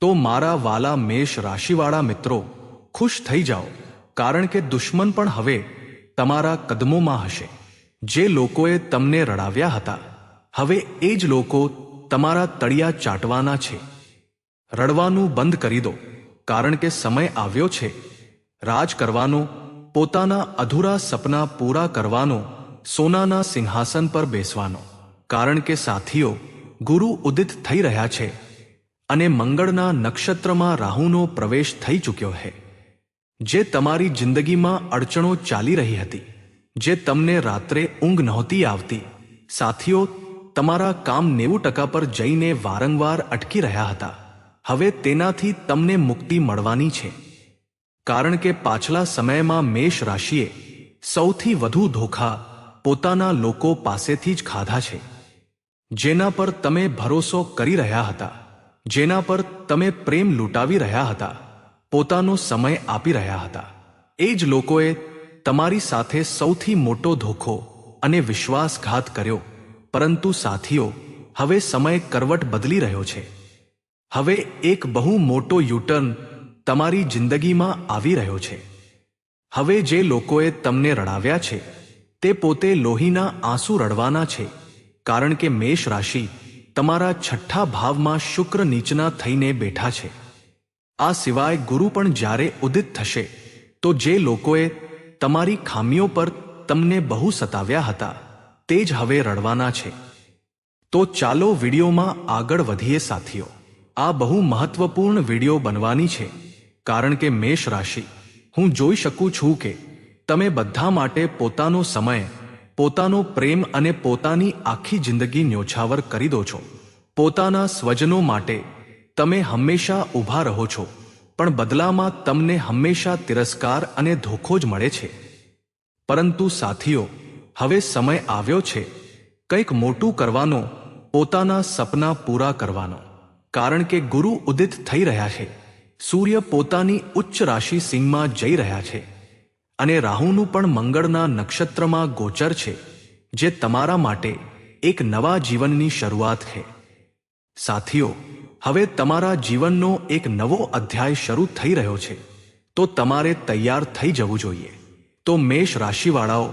તો મારા વાલા મેષ રાશિવાળા મિત્રો, ખુશ થઈ જાઓ, કારણ કે દુશ્મન પણ હવે તમારા કદમોમાં હશે. જે લોકોએ તમને રડાવ્યા હતા, હવે એ જ લોકો તમારા તળિયા ચાટવાના છે. રડવાનું બંધ કરી દો, કારણ કે સમય આવ્યો છે રાજ કરવાનો, પોતાના અધૂરા સપના પૂરા કરવાનો, સોનાના સિંહાસન પર બેસવાનો. કારણ કે સાથીઓ, ગુરુ ઉદિત થઈ રહ્યા છે અને મંગળના નક્ષત્રમાં રાહુનો પ્રવેશ થઈ ચૂક્યો છે. જે તમારી જિંદગીમાં અડચણો ચાલી રહી હતી, જે તમને રાત્રે ઊંઘ નહોતી આવતી, સાથીઓ, તમારા કામ 90% પર જઈને વારંવાર અટકી રહ્યા હતા, હવે તેનાથી તમને મુક્તિ મળવાની છે. કારણ કે પાછલા સમયમાં મેષ રાશિએ સૌથી વધુ ધોખા પોતાના લોકો પાસેથી જ ખાધા છે. જેના પર તમે ભરોસો કરી રહ્યા હતા, જેના પર તમે પ્રેમ લૂંટાવી રહ્યા હતા, પોતાનો સમય આપી રહ્યા હતા, એ જ લોકોએ તમારી સાથે સૌથી મોટો ધોખો અને વિશ્વાસઘાત કર્યો. પરંતુ સાથીઓ, હવે સમય કરવટ બદલી રહ્યો છે. હવે એક બહુ મોટો યુટર્ન તમારી જિંદગીમાં આવી રહ્યો છે. હવે જે લોકોએ તમને રડાવ્યા છે, તે પોતે લોહીના આંસુ રડવાના છે. કારણ કે મેષ રાશિ તમારા 6ઠ્ઠા ભાવમાં શુક્ર નીચના થઈને બેઠા છે. આ સિવાય ગુરુ પણ જ્યારે ઉદિત થશે, તો જે લોકોએ તમારી ખામીઓ પર તમને બહુ સતાવ્યા હતા, તે જ હવે રડવાના છે. તો ચાલો વિડીયોમાં આગળ વધીએ સાથીઓ. આ બહુ મહત્વપૂર્ણ વિડીયો બનવાની છે, કારણ કે મેષ રાશિ, હું જોઈ શકું છું કે તમે બધા માટે પોતાનો સમય, પોતાનો પ્રેમ અને પોતાની આખી જિંદગી ન્યોછાવર કરી દો છો. પોતાના સ્વજનો માટે તમે હંમેશા ઊભા રહો છો, પણ બદલામાં તમને હંમેશા તિરસ્કાર અને ધોખો જ મળે છે. પરંતુ સાથીઓ, હવે સમય આવ્યો છે કંઈક મોટું કરવાનો, પોતાના સપના પૂરા કરવાનો. કારણ કે ગુરુ ઉદિત થઈ રહ્યા છે, સૂર્ય પોતાની ઉચ્ચ રાશિ સિંહમાં જઈ રહ્યા છે અને રાહુનું પણ મંગળના નક્ષત્રમાં ગોચર છે, જે તમારા માટે એક નવા જીવનની શરૂઆત છે. સાથીઓ, હવે તમારા જીવનનો એક નવો અધ્યાય શરૂ થઈ રહ્યો છે, તો તમારે તૈયાર થઈ જવું જોઈએ. તો મેષ રાશિવાળાઓ,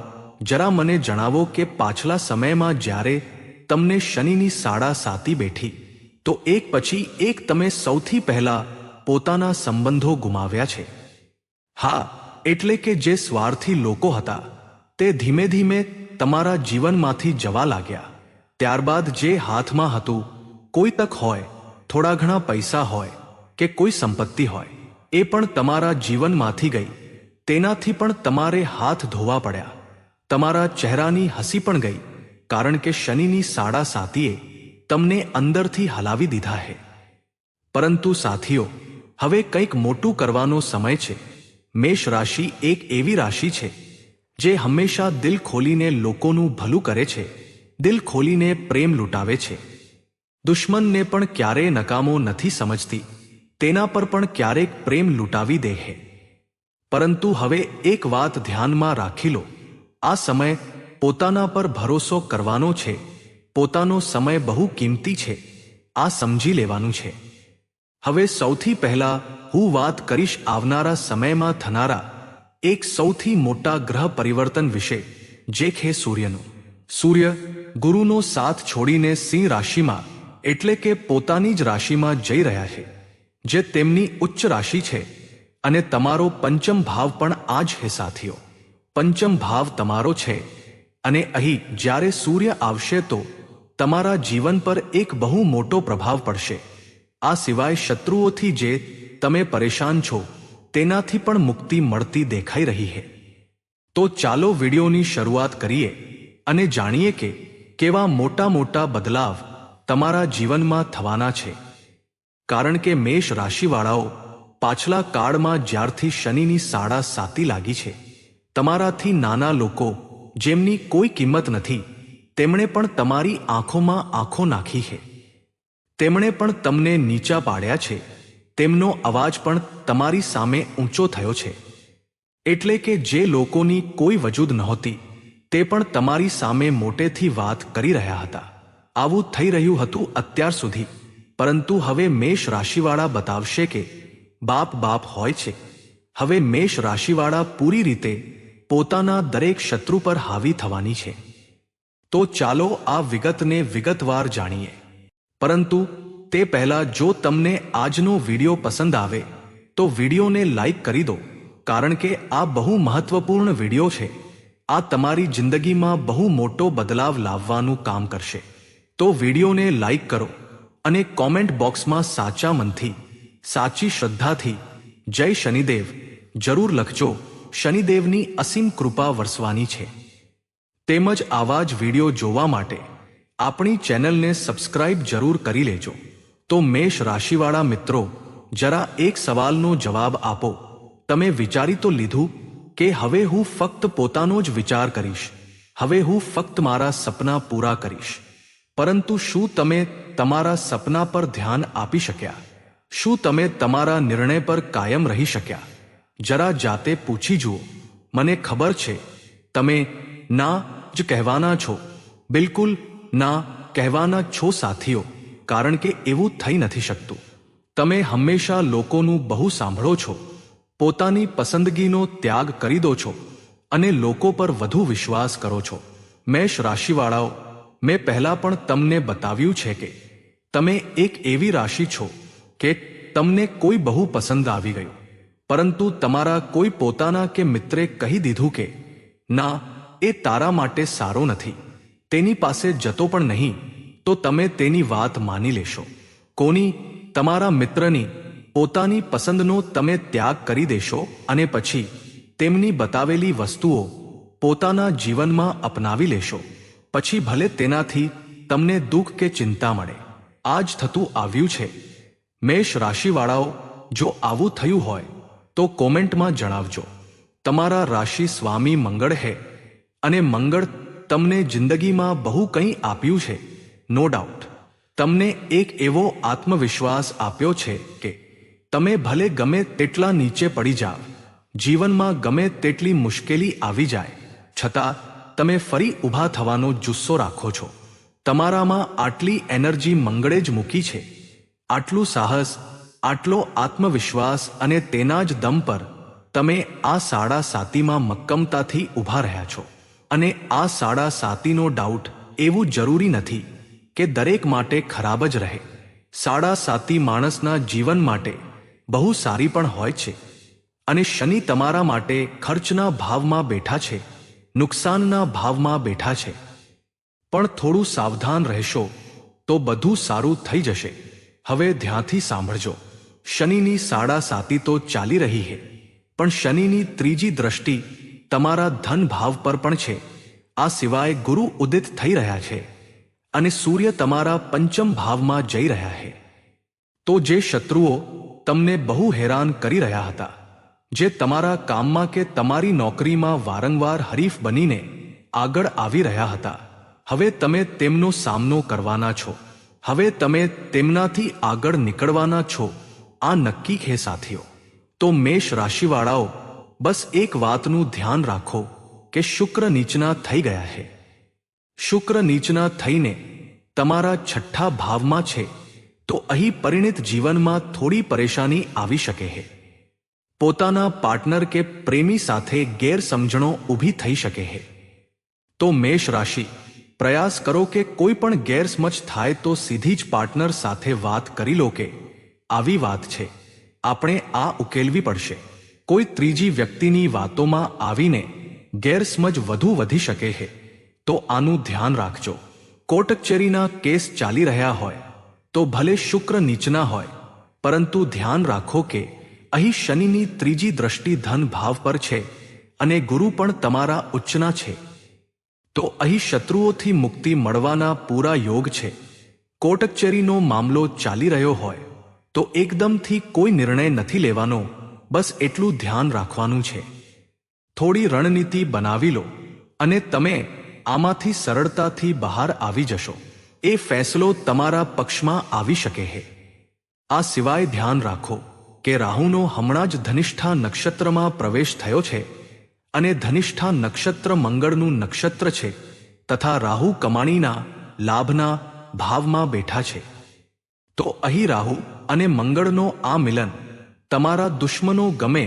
જરા મને જણાવો કે પાછલા સમયમાં જ્યારે તમને શનિની સાડા સાતી બેઠી, તો એક પછી એક તમે સૌથી પહેલા પોતાના સંબંધો ગુમાવ્યા છે. હા, એટલે કે જે સ્વાર્થી લોકો હતા, તે ધીમે ધીમે તમારા જીવનમાંથી જવા લાગ્યા. ત્યારબાદ જે હાથમાં હતું, કોઈ તક હોય, થોડા ઘણા પૈસા હોય કે કોઈ સંપત્તિ હોય, એ પણ તમારા જીવનમાંથી ગઈ. તેનાથી પણ તમારે હાથ ધોવા પડ્યા. તમારા ચહેરાની હસી પણ ગઈ, કારણ કે શનિની સાડા સાતીએ તમને અંદરથી હલાવી દીધા છે. પરંતુ સાથીઓ, હવે કંઈક મોટું કરવાનો સમય છે. મેષ રાશિ એક એવી રાશિ છે જે હંમેશા દિલ ખોલીને લોકોનું ભલું કરે છે, દિલ ખોલીને પ્રેમ લૂંટાવે છે. દુશ્મનને પણ ક્યારેય નકામો નથી સમજતી, તેના પર પણ ક્યારેક પ્રેમ લૂંટાવી દે છે. પરંતુ હવે એક વાત ધ્યાનમાં રાખી લો, આ સમય પોતાના પર ભરોસો કરવાનો છે. પોતાનો સમય બહુ કિંમતી છે, આ સમજી લેવાનું છે. હવે સૌથી પહેલા હું વાત કરીશ આવનારા સમયમાં થનારા એક સૌથી મોટા ગ્રહ પરિવર્તન વિશે, જે છે સૂર્યનું. સૂર્ય ગુરુનો સાથ છોડીને સિંહ રાશિમાં, એટલે કે પોતાની જ રાશિમાં જઈ રહ્યા છે, જે તેમની ઉચ્ચ રાશિ છે. અને તમારો પંચમ ભાવ પણ આ જ છે સાથીઓ. પંચમ ભાવ તમારો છે, અને અહીં જ્યારે સૂર્ય આવશે તો તમારા જીવન પર એક બહુ મોટો પ્રભાવ પડશે. આ સિવાય શત્રુઓથી જે તમે પરેશાન છો, તેનાથી પણ મુક્તિ મળતી દેખાઈ રહી છે. તો ચાલો વિડીયોની શરૂઆત કરીએ અને જાણીએ કે કેવા મોટા મોટા બદલાવ તમારા જીવનમાં થવાના છે. કારણ કે મેષ રાશિવાળાઓ, પાછલા કાળમાં જ્યારથી શનિની સાડા સાતી લાગી છે, તમારાથી નાના લોકો, જેમની કોઈ કિંમત નથી, તેમણે પણ તમારી આંખોમાં આંખો નાખી છે. તેમણે પણ તમને નીચા પાડ્યા છે. તેમનો અવાજ પણ તમારી સામે ઊંચો થયો છે. એટલે કે જે લોકોની કોઈ વજૂદ નહોતી, તે પણ તમારી સામે મોટેથી વાત કરી રહ્યા હતા. આવું થઈ રહ્યું હતું અત્યાર સુધી, પરંતુ હવે મેષ રાશિવાળા બતાવશે કે બાપ બાપ હોય છે. હવે મેષ રાશિવાળા પૂરી રીતે પોતાના દરેક શત્રુ પર હાવી થવાની છે. તો ચાલો આ વિગતને વિગતવાર જાણીએ. પરંતુ તે પહેલા જો તમને આજનો વિડિયો પસંદ આવે તો વિડિયોને લાઈક કરી દો, કારણ કે આ બહુ મહત્વપૂર્ણ વિડિયો છે. આ તમારી જિંદગીમાં બહુ મોટો બદલાવ લાવવાનું કામ કરશે. તો વિડિયોને લાઈક કરો અને કોમેન્ટ બોક્સમાં સાચા મનથી, સાચી શ્રદ્ધાથી જય શનિદેવ જરૂર લખજો. શનિદેવની અસીમ કૃપા વરસવાની છે. તેમજ આવા જ વિડિયો જોવા માટે આપણી ચેનલને સબસ્ક્રાઇબ જરૂર કરી લેજો. તો મેષ રાશિવાળા મિત્રો, જરા એક સવાલનો જવાબ આપો. તમે વિચારી તો લીધું કે હવે હું ફક્ત પોતાનો જ વિચાર કરીશ, હવે હું ફક્ત મારા સપના પૂરા કરીશ. પરંતુ શું તમે તમારા સપના પર ધ્યાન આપી શક્યા? શું તમે તમારા નિર્ણય પર કાયમ રહી શક્યા? જરા જાતે પૂછી જુઓ. મને ખબર છે તમે ના જ કહેવાના છો, બિલકુલ ના કહેવાના છો સાથીઓ, કારણ કે એવું થઈ નથી શકતું. તમે હંમેશા લોકોનું બહુ સાંભળો છો, પોતાની પસંદગીનો ત્યાગ કરી દો છો અને લોકો પર વધુ વિશ્વાસ કરો છો. મેષ રાશિવાળાઓ, મેં પહેલા પણ તમને બતાવ્યું છે કે તમે એક એવી રાશિ છો કે તમને કોઈ બહુ પસંદ આવી ગયું, પરંતુ તમારા કોઈ પોતાના કે મિત્રે કહી દીધું કે ના, એ તારા માટે સારો નથી, તેની પાસે જતો પણ નહીં, તો તમે તેની વાત માની લેશો. કોની? તમારા મિત્રની. પોતાની પસંદનો તમે ત્યાગ કરી દેશો અને પછી તેમની બતાવેલી વસ્તુઓ પોતાના જીવનમાં અપનાવી લેશો. પછી ભલે તેનાથી તમને દુઃખ કે ચિંતા મળે. આ જ થતું આવ્યું છે. મેષ રાશિવાળાઓ, જો આવું થયું હોય તો કોમેન્ટમાં જણાવજો. તમારા રાશિ સ્વામી મંગળ હે અને મંગળ તમને જિંદગીમાં બહુ કંઈ આપ્યું છે. નો ડાઉટ તમને એક એવો આત્મવિશ્વાસ આપ્યો છે કે તમે ભલે ગમે તેટલા નીચે પડી જાવ, જીવનમાં ગમે તેટલી મુશ્કેલી આવી જાય, છતાં તમે ફરી ઊભા થવાનો જુસ્સો રાખો છો. તમારામાં આટલી એનર્જી મંગળે જ મૂકી છે, આટલું સાહસ, આટલો આત્મવિશ્વાસ, અને તેના જ દમ પર તમે આ 7.5 મક્કમતાથી ઊભા રહ્યા છો. અને આ 7.5નો ડાઉટ એવું જરૂરી નથી કે દરેક માટે ખરાબ જ રહે. 7.5 માણસના જીવન માટે બહુ સારી પણ હોય છે. અને શનિ તમારા માટે ખર્ચના ભાવમાં બેઠા છે, નુકસાનના ભાવમાં બેઠા છે. પણ થોડું સાવધાન રહેશો તો બધું સારું થઈ જશે. હવે ધ્યાનથી સાંભળજો. શનિની 7.5 તો ચાલી રહી છે, પણ શનિની ત્રીજી દ્રષ્ટિ તમારા ધન ભાવ પર પણ છે. આ સિવાય ગુરુ ઉદિત થઈ રહ્યા છે અને સૂર્ય તમારા પંચમ ભાવમાં જઈ રહ્યા છે. તો જે શત્રુઓ તમને બહુ હેરાન કરી રહ્યા હતા, જે તમારા કામમાં કે તમારી નોકરીમાં વારંવાર હરીફ બનીને આગળ આવી રહ્યા હતા, હવે તમે તેમનો સામનો કરવાના છો. હવે તમે તેમનાથી આગળ નીકળવાના છો. આ નક્કી છે સાથીઓ. તો મેષ રાશિવાળાઓ, બસ એક વાતનું ધ્યાન રાખો કે શુક્ર નીચના થઈ ગયા છે. શુક્ર નીચના થઈને તમારા 6ઠ્ઠા ભાવમાં છે, તો અહીં પરિણિત જીવનમાં થોડી પરેશાની આવી શકે છે. પોતાના પાર્ટનર કે પ્રેમી સાથે ગેરસમજણો ઊભી થઈ શકે છે. તો મેષ રાશિ, પ્રયાસ કરો કે કોઈ પણ ગેરસમજ થાય તો સીધી જ પાર્ટનર સાથે વાત કરી લો કે આવી વાત છે, આપણે આ ઉકેલવી પડશે. કોઈ ત્રીજી વ્યક્તિની વાતોમાં આવીને ગેરસમજ વધુ વધી શકે છે, તો આનું ધ્યાન રાખજો. કોર્ટ કચેરીના કેસ ચાલી રહ્યા હોય તો ભલે શુક્ર નીચના હોય, પરંતુ ધ્યાન રાખો કે અહીં શનિની ત્રીજી દ્રષ્ટિ ધન ભાવ પર છે અને ગુરુ પણ તમારા ઉચ્ચના છે. તો અહીં શત્રુઓથી મુક્તિ મળવાના પૂરા યોગ છે. કોર્ટ કચેરીનો મામલો ચાલી રહ્યો હોય તો એકદમથી કોઈ નિર્ણય નથી લેવાનો, બસ એટલું ધ્યાન રાખવાનું છે. થોડી રણનીતિ બનાવી લો અને તમે આમાંથી સરળતાથી બહાર આવી જશો. એ ફેસલો તમારા પક્ષમાં આવી શકે છે. આ સિવાય ધ્યાન રાખો કે રાહુનો હમણાં જ ધનિષ્ઠા નક્ષત્રમાં પ્રવેશ થયો છે અને ધનિષ્ઠા નક્ષત્ર મંગળનું નક્ષત્ર છે, તથા રાહુ કમાણીના લાભના ભાવમાં બેઠા છે. તો અહીં રાહુ અને મંગળનો આ મિલન તમારા દુશ્મનો ગમે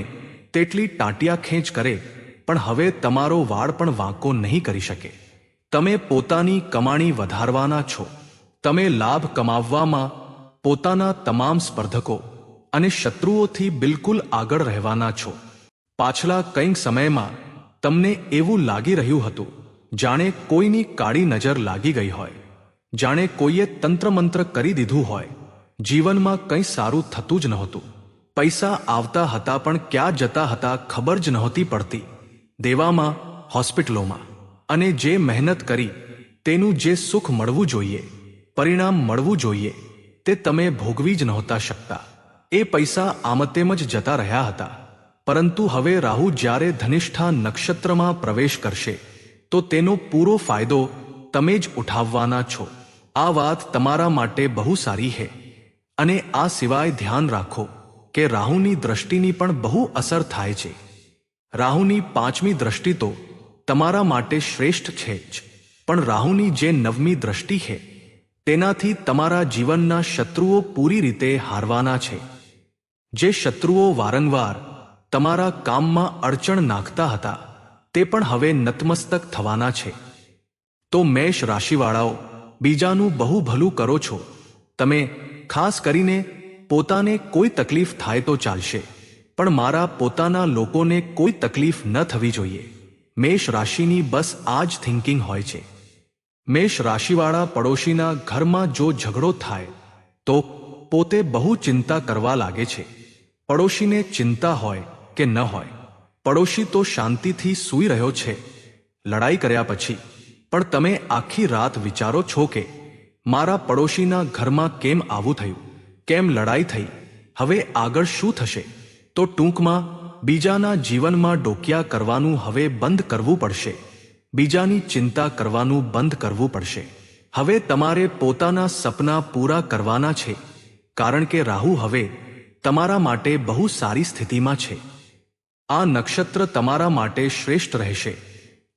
તેટલી ટાંટિયા ખેંચ કરે પણ હવે તમારો વાળ પણ વાંકો નહીં કરી શકે. તમે પોતાની કમાણી વધારવાના છો. તમે લાભ કમાવવામાં પોતાના તમામ સ્પર્ધકો અને શત્રુઓથી બિલકુલ આગળ રહેવાના છો. પાછલા કંઈક સમયમાં તમને એવું લાગી રહ્યું હતું જાણે કોઈની કાળી નજર લાગી ગઈ હોય, જાણે કોઈએ તંત્રમંત્ર કરી દીધું હોય. જીવનમાં કંઈ સારું થતું જ નહોતું. પૈસા આવતા હતા પણ ક્યાં જતા હતા ખબર જ નહોતી પડતી. દેવામાં, હોસ્પિટલોમાં, અને જે મહેનત કરી તેનું જે સુખ મળવું જોઈએ, પરિણામ મળવું જોઈએ, તે તમે ભોગવી જ નહોતા શકતા. એ પૈસા આમતેમ જ જતા રહ્યા હતા. પરંતુ હવે રાહુ જ્યારે ધનિષ્ઠા નક્ષત્રમાં પ્રવેશ કરશે તો તેનો પૂરો ફાયદો તમે જ ઉઠાવવાના છો. આ વાત તમારા માટે બહુ સારી છે. અને આ સિવાય ધ્યાન રાખો કે રાહુની દ્રષ્ટિની પણ બહુ અસર થાય છે. રાહુની 5મી દ્રષ્ટિ તો તમારા માટે શ્રેષ્ઠ છે જ, પણ રાહુની જે 9મી દ્રષ્ટિ છે તેનાથી તમારા જીવનના શત્રુઓ પૂરી રીતે હારવાના છે. જે શત્રુઓ વારંવાર તમારા કામમાં અડચણ નાખતા હતા તે પણ હવે નતમસ્તક થવાના છે. તો મેષ રાશિવાળાઓ, બીજાનું બહુ ભલું કરો છો. તમે ખાસ કરીને પોતાને કોઈ તકલીફ થાય તો ચાલશે, પણ મારા પોતાના લોકોને કોઈ તકલીફ ન થવી જોઈએ. મેષ રાશિની બસ આ જ થિંકિંગ હોય છે. મેષ રાશિવાળા પડોશીના ઘરમાં જો ઝઘડો થાય તો પોતે બહુ ચિંતા કરવા લાગે છે. પડોશીને ચિંતા હોય કે ન હોય, પડોશી તો શાંતિથી સૂઈ રહ્યો છે લડાઈ કર્યા પછી, પણ તમે આખી રાત વિચારો છો કે મારા પડોશીના ઘરમાં કેમ આવું થયું, કેમ લડાઈ થઈ, હવે આગળ શું થશે. તો ટૂંકમાં બીજાના જીવનમાં ડોકિયા કરવાનું હવે બંધ કરવું પડશે. બીજાની ચિંતા કરવાનું બંધ કરવું પડશે. હવે તમારે પોતાના સપના પૂરા કરવાના છે, કારણ કે રાહુ હવે તમારા માટે બહુ સારી સ્થિતિમાં છે. આ નક્ષત્ર તમારા માટે શ્રેષ્ઠ રહેશે.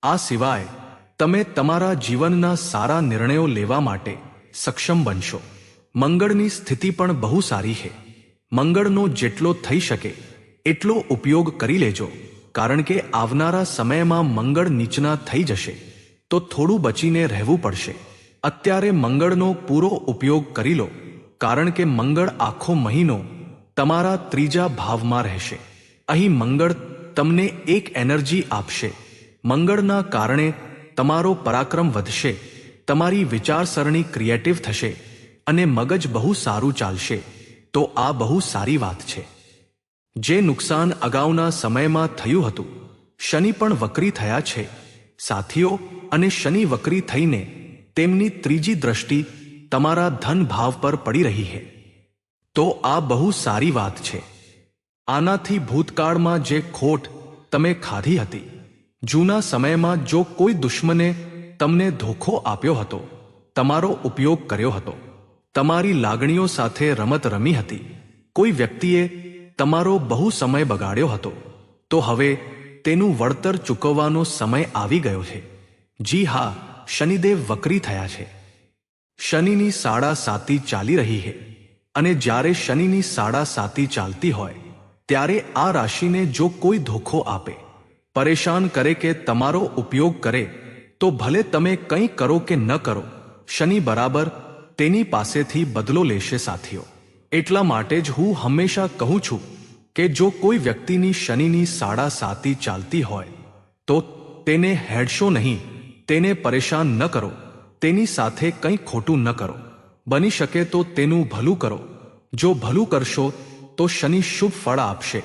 આ સિવાય તમે તમારા જીવનના સારા નિર્ણયો લેવા માટે સક્ષમ બનશો. મંગળની સ્થિતિ પણ બહુ સારી છે. મંગળનો જેટલો થઈ શકે એટલો ઉપયોગ કરી લેજો, કારણ કે આવનારા સમયમાં મંગળ નીચના થઈ જશે તો થોડું બચીને રહેવું પડશે. અત્યારે મંગળનો પૂરો ઉપયોગ કરી લો, કારણ કે મંગળ આખો મહિનો તમારા 3જા ભાવમાં રહેશે. અહીં મંગળ તમને એક એનર્જી આપશે. મંગળના કારણે તમારો પરાક્રમ વધશે, તમારી વિચારસરણી ક્રિએટિવ થશે અને મગજ બહુ સારું ચાલશે. તો આ બહુ સારી વાત છે. જે નુકસાન અગાઉના સમયમાં થયું હતું, શનિ પણ વક્રી થયા છે સાથીઓ, અને શનિ વક્રી થઈને તેમની 3જી દ્રષ્ટિ તમારા ધન ભાવ પર પડી રહી છે. તો આ બહુ સારી વાત છે. આનાથી ભૂતકાળમાં જે ખોટ તમે ખાધી હતી, જૂના સમયમાં જો કોઈ દુશ્મને તમને ધોખો આપ્યો હતો, તમારો ઉપયોગ કર્યો હતો, તમારી લાગણીઓ સાથે રમત રમી હતી, કોઈ વ્યક્તિએ તમારો બહુ સમય બગાડ્યો હતો, તો હવે તેનું વળતર ચૂકવવાનો સમય આવી ગયો છે. જી હા, શનિદેવ વક્રી થયા છે. શનિની 7.5 ચાલી રહી છે, અને જ્યારે શનિની 7.5 ચાલતી હોય ત્યારે આ રાશિને જો કોઈ ધોખો આપે, પરેશાન કરે કે તમારો ઉપયોગ કરે, તો ભલે તમે કંઈ કરો કે ન કરો, શનિ બરાબર તેની પાસેથી બદલો લેશે સાથીઓ. એટલા માટે જ હું હંમેશા કહું છું કે જો કોઈ વ્યક્તિની શનિની 7.5 ચાલતી હોય તો તેને હેડશો નહીં, તેને પરેશાન ન કરો, તેની સાથે કંઈ ખોટું ન કરો. બની શકે તો તેનું ભલું કરો. જો ભલું કરશો તો શનિ શુભ ફળ આપશે,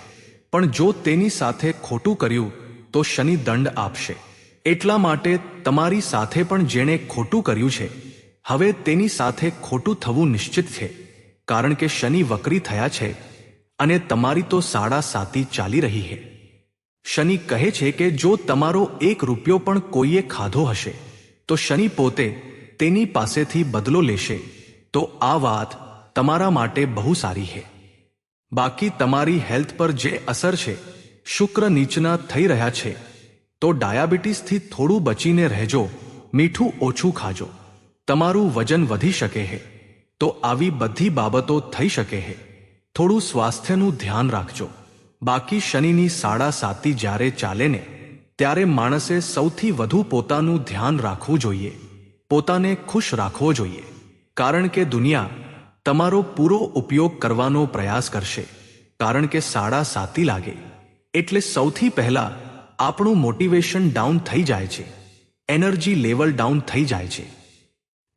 પણ જો તેની સાથે ખોટું કર્યું તો શનિ દંડ આપશે. એટલા માટે તમારી સાથે પણ જેણે ખોટું કર્યું છે, હવે તેની સાથે ખોટું થવું નિશ્ચિત છે, કારણ કે શનિ વક્રી થયા છે અને તમારી તો 7.5 ચાલી રહી છે. શનિ કહે છે કે જો તમારો 1 રૂપિયો પણ કોઈએ ખાધો હશે તો શનિ પોતે તેની પાસેથી બદલો લેશે. તો આ વાત તમારા માટે બહુ સારી છે. બાકી તમારી હેલ્થ પર જે અસર છે, શુક્ર નીચના થઈ રહ્યા છે, તો ડાયાબિટીસથી થોડું બચીને રહેજો, મીઠું ઓછું ખાજો. તમારું વજન વધી શકે છે, તો આવી બધી બાબતો થઈ શકે હે. થોડું સ્વાસ્થ્યનું ધ્યાન રાખજો. બાકી શનિની સાડા સાતી જ્યારે ચાલે ને ત્યારે માણસે સૌથી વધુ પોતાનું ધ્યાન રાખવું જોઈએ, પોતાને ખુશ રાખવો જોઈએ. કારણ કે દુનિયા તમારો પૂરો ઉપયોગ કરવાનો પ્રયાસ કરશે. કારણ કે સાડા સાતી લાગે એટલે સૌથી પહેલા આપણું મોટિવેશન ડાઉન થઈ જાય છે, એનર્જી લેવલ ડાઉન થઈ જાય છે.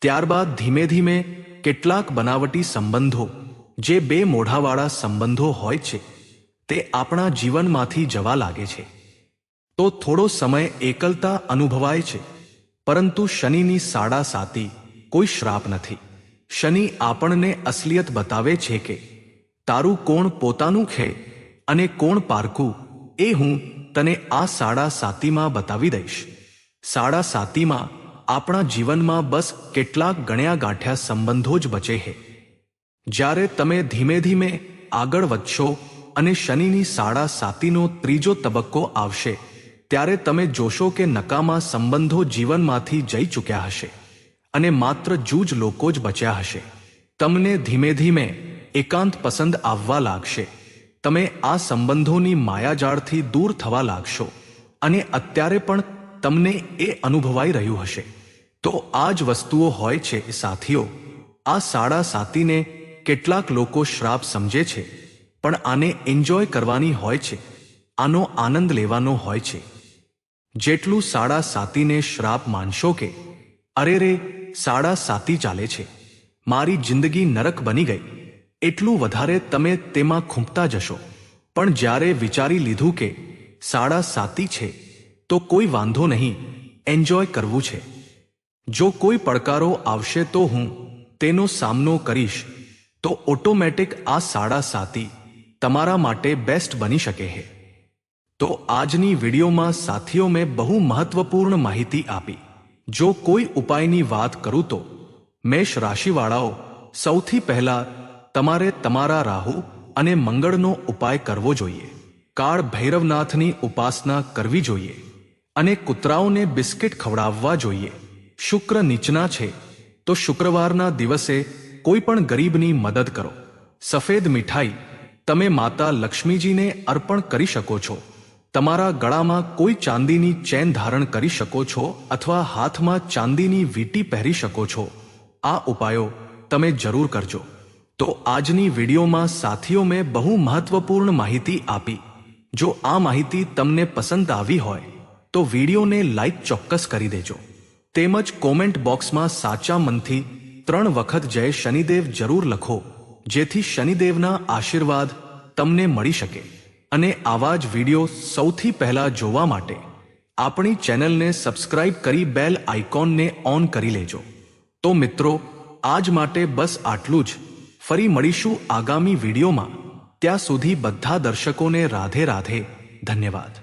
ત્યારબાદ ધીમે ધીમે કેટલાક બનાવટી સંબંધો, જે બે મોઢાવાળા સંબંધો હોય છે, તે આપણા જીવનમાંથી જવા લાગે છે. તો થોડો સમય એકલતા અનુભવાય છે. પરંતુ શનિની સાડા સાતી કોઈ શ્રાપ નથી. શનિ આપણને અસલિયત બતાવે છે કે તારું કોણ પોતાનું છે અને કોણ પારકું, એ હું તને આ સાડા સાતીમાં બતાવી દઈશ. સાડા સાતીમાં આપણા જીવનમાં બસ કેટલાક ગણ્યા ગાંઠ્યા સંબંધો જ બચે છે. જ્યારે તમે ધીમે ધીમે આગળ વધશો અને શનિની સાડા સાતીનો ત્રીજો તબક્કો આવશે, ત્યારે તમે જોશો કે નકામા સંબંધો જીવનમાંથી જઈ ચૂક્યા હશે અને માત્ર જૂજ લોકો જ બચ્યા હશે. તમને ધીમે ધીમે એકાંત પસંદ આવવા લાગશે. તમે આ સંબંધોની માયાજાળથી દૂર થવા લાગશો અને અત્યારે પણ તમને એ અનુભવાઈ રહ્યું હશે. તો આ જ વસ્તુઓ હોય છે સાથીઓ. આ સાડા સાતીને કેટલાક લોકો શ્રાપ સમજે છે, પણ આને એન્જોય કરવાની હોય છે, આનો આનંદ લેવાનો હોય છે. જેટલું સાડા સાતીને શ્રાપ માનશો કે અરે રે સાડા સાતી ચાલે છે, મારી જિંદગી નરક બની ગઈ, એટલું વધારે તમે તેમાં ખૂંપતા જશો. પણ જ્યારે વિચારી લીધું કે સાડા સાતી છે તો કોઈ વાંધો નહીં, એન્જોય કરવું છે. જો કોઈ પડકારો આવશે તો હું તેનો સામનો કરીશ, તો ઓટોમેટિક આ સાડા સાતી તમારા માટે બેસ્ટ બની શકે છે. તો આજની વિડીયોમાં સાથીઓ મેં બહુ મહત્વપૂર્ણ માહિતી આપી. જો કોઈ ઉપાયની વાત કરું તો મેષ રાશિવાળાઓ, સૌથી પહેલા તમારે તમારા રાહુ અને મંગળનો ઉપાય કરવો જોઈએ. કાળ ભૈરવનાથની ઉપાસના કરવી જોઈએ અને કૂતરાઓને બિસ્કિટ ખવડાવવા જોઈએ. શુક્ર નીચના છે તો શુક્રવારના દિવસે કોઈ પણ ગરીબની મદદ કરો. સફેદ મીઠાઈ તમે માતા લક્ષ્મીજીને અર્પણ કરી શકો છો. તમારા ગળામાં કોઈ ચાંદીની ચેન ધારણ કરી શકો છો અથવા હાથમાં ચાંદીની વીંટી પહેરી શકો છો. આ ઉપાયો તમે જરૂર કરજો. તો આજની વિડીયોમાં સાથીઓ મેં બહુ મહત્વપૂર્ણ માહિતી આપી. જો આ માહિતી તમને પસંદ આવી હોય તો વિડીયોને લાઈક ચોક્કસ કરી દેજો. તેમજ કોમેન્ટ બોક્સમાં સાચા મનથી 3 વખત જય શનિદેવ જરૂર લખો, જેથી શનિદેવના આશીર્વાદ તમને મળી શકે. અને આવા જ વિડીયો સૌથી પહેલા જોવા માટે આપણી ચેનલને સબસ્ક્રાઇબ કરી બેલ આઇકોનને ઓન કરી લેજો. તો મિત્રો, આજ માટે બસ આટલું જ. ફરી મળીશું આગામી વિડીયોમાં. ત્યાં સુધી બધા દર્શકોને રાધે રાધે. ધન્યવાદ.